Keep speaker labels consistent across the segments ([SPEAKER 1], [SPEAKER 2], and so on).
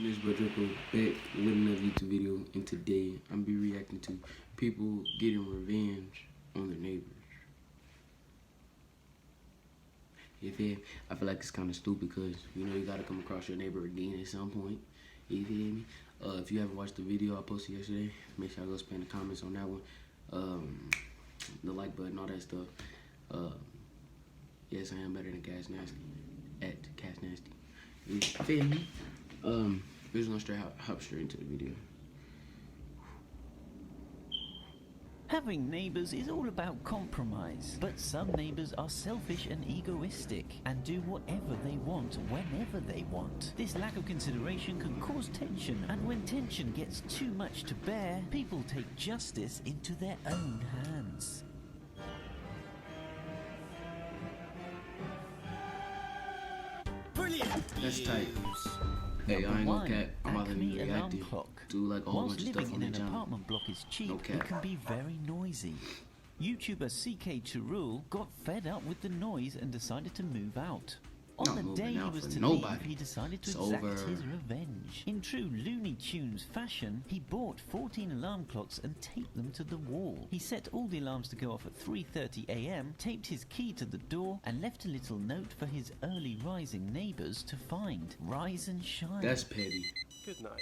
[SPEAKER 1] This Brenda Mullins back with another YouTube video, and today I'm gonna be reacting to people getting revenge on their neighbors. You feel? I feel like it's kind of stupid because you gotta come across your neighbor again at some point. You feel me? If you haven't watched the video I posted yesterday, make sure I go spam the comments on that one. The like button, all that stuff. Yes, I am better than Cash Nasty. At Cash Nasty. You feel me? We're just gonna hop straight into the video.
[SPEAKER 2] Having neighbours is all about compromise, but some neighbours are selfish and egoistic and do whatever they want whenever they want. This lack of consideration can cause tension, and when tension gets too much to bear, people take justice into their own hands.
[SPEAKER 3] Brilliant!
[SPEAKER 1] That's tight. Hey, I ain't gonna cap. I'm about to be reactive. Do like a whole bunch of stuff on the channel.
[SPEAKER 2] Living in an apartment block is cheap,
[SPEAKER 1] No cap.
[SPEAKER 2] it can be very noisy. YouTuber CK Chirul got fed up with the noise and decided to move out. On
[SPEAKER 1] Not
[SPEAKER 2] the
[SPEAKER 1] moving
[SPEAKER 2] day he
[SPEAKER 1] out
[SPEAKER 2] was
[SPEAKER 1] for
[SPEAKER 2] to
[SPEAKER 1] nobody.
[SPEAKER 2] leave, he decided to
[SPEAKER 1] It's
[SPEAKER 2] exact
[SPEAKER 1] over.
[SPEAKER 2] his revenge. In true Looney Tunes fashion, he bought 14 alarm clocks and taped them to the wall. He set all the alarms to go off at 3:30 AM, taped his key to the door, and left a little note for his early rising neighbours to find. Rise and shine.
[SPEAKER 1] That's petty.
[SPEAKER 3] Good night.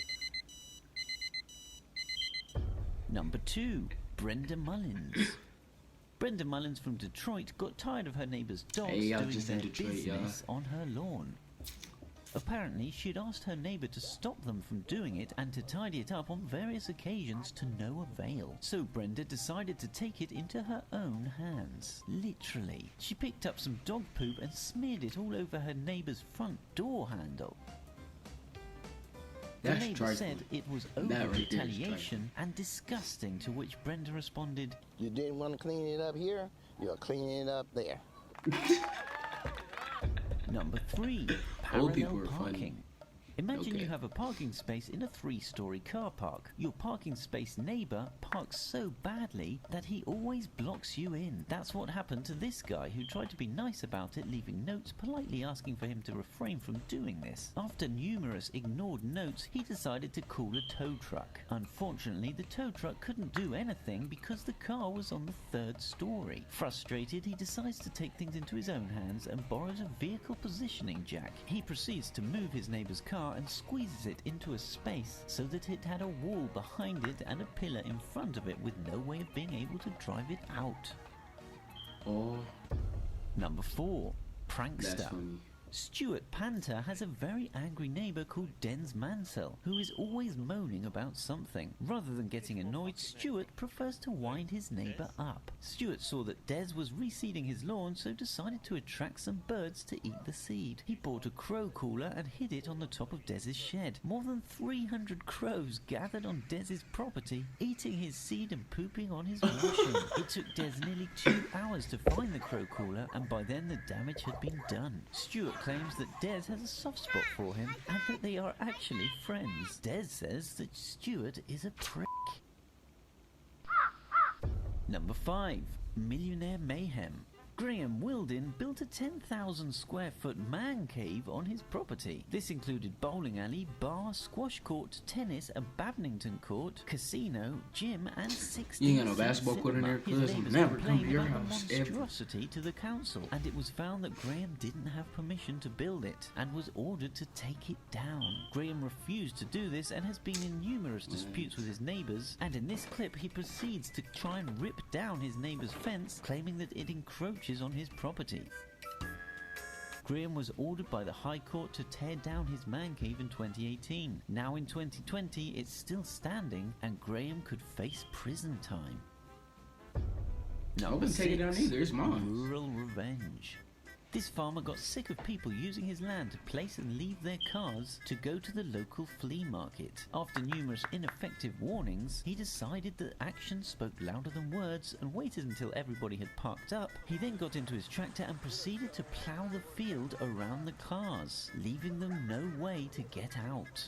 [SPEAKER 2] Number 2. Brenda Mullins. Brenda Mullins from Detroit got tired of her neighbour's dogs doing
[SPEAKER 1] just
[SPEAKER 2] their
[SPEAKER 1] in Detroit,
[SPEAKER 2] business on her lawn. Apparently, she'd asked her neighbour to stop them from doing it and to tidy it up on various occasions to no avail. So Brenda decided to take it into her own hands. Literally. She picked up some dog poop and smeared it all over her neighbour's front door handle. The
[SPEAKER 1] That's
[SPEAKER 2] neighbour
[SPEAKER 1] trifling.
[SPEAKER 2] said it was
[SPEAKER 1] That
[SPEAKER 2] over
[SPEAKER 1] right there is
[SPEAKER 2] retaliation and disgusting, to which Brenda responded,
[SPEAKER 4] You didn't want to clean it up here, you're cleaning it up there.
[SPEAKER 2] Number 3.
[SPEAKER 1] Old people
[SPEAKER 2] Parallel
[SPEAKER 1] are funny.
[SPEAKER 2] parking. Imagine
[SPEAKER 1] Okay.
[SPEAKER 2] you have a parking space in a 3-story car park. Your parking space neighbour parks so badly that he always blocks you in. That's what happened to this guy, who tried to be nice about it, leaving notes politely asking for him to refrain from doing this. After numerous ignored notes, he decided to call a tow truck. Unfortunately, the tow truck couldn't do anything because the car was on the 3rd story. Frustrated, he decides to take things into his own hands and borrows a vehicle positioning jack. He proceeds to move his neighbour's car and squeezes it into a space so that it had a wall behind it and a pillar in front of it, with no way of being able to drive it out.
[SPEAKER 1] Oh,
[SPEAKER 2] Number 4.
[SPEAKER 1] that's
[SPEAKER 2] Prankster.
[SPEAKER 1] funny.
[SPEAKER 2] Stuart Panther has a very angry neighbour called Denz Mansell, who is always moaning about something. Rather than getting annoyed, Stuart prefers to wind his neighbour up. Stuart saw that Des was reseeding his lawn, so decided to attract some birds to eat the seed. He bought a crow cooler and hid it on the top of Dez's shed. More than 300 crows gathered on Dez's property, eating his seed and pooping on his washing. It took Des nearly 2 hours to find the crow cooler, and by then the damage had been done. Stuart claims that Des has a soft spot for him and that they are actually friends. Des says that Stuart is a prick. Number 5. Millionaire Mayhem. Graham Wilden built a 10,000 square foot man cave on his property. This included bowling alley, bar, squash court, tennis, a badminton court, casino, gym, and 16
[SPEAKER 1] You ain't got no basketball court in there,
[SPEAKER 2] His
[SPEAKER 1] cuz I'm
[SPEAKER 2] neighbours
[SPEAKER 1] never come to
[SPEAKER 2] complained
[SPEAKER 1] your
[SPEAKER 2] about the
[SPEAKER 1] house ever.
[SPEAKER 2] monstrosity to the council, and it was found that Graham didn't have permission to build it and was ordered to take it down. Graham refused to do this and has been in numerous disputes with his neighbours, and in this clip he proceeds to try and rip down his neighbour's fence, claiming that it encroaches on his property. Graham was ordered by the High Court to tear down his man cave in 2018. Now in 2020 it's still standing, and Graham could face prison time.
[SPEAKER 1] I
[SPEAKER 2] Number
[SPEAKER 1] wouldn't take it down
[SPEAKER 2] 6.
[SPEAKER 1] either. It's mine.
[SPEAKER 2] Rural revenge. This farmer got sick of people using his land to place and leave their cars to go to the local flea market. After numerous ineffective warnings, he decided that action spoke louder than words and waited until everybody had parked up. He then got into his tractor and proceeded to plough the field around the cars, leaving them no way to get out.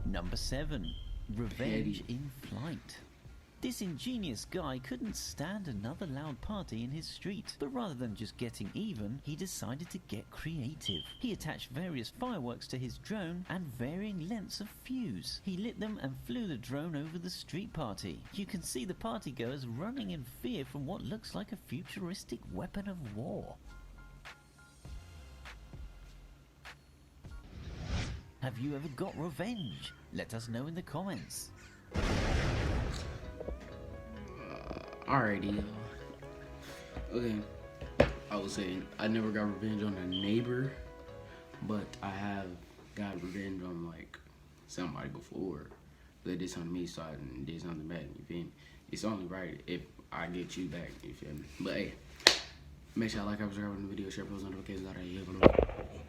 [SPEAKER 2] Number 7. Revenge in flight. This ingenious guy couldn't stand another loud party in his street, but rather than just getting even, he decided to get creative. He attached various fireworks to his drone and varying lengths of fuse. He lit them and flew the drone over the street party. You can see the partygoers running in fear from what looks like a futuristic weapon of war. Have you ever got revenge? Let us know in the comments.
[SPEAKER 1] Alrighty, y'all. Okay, I was saying I never got revenge on a neighbor, but I have got revenge on like somebody before. They did something to me, so I did something bad. You feel me? It's only right if I get you back. You feel me? But hey, make sure I like, subscribe on the video, share, post notifications, all that.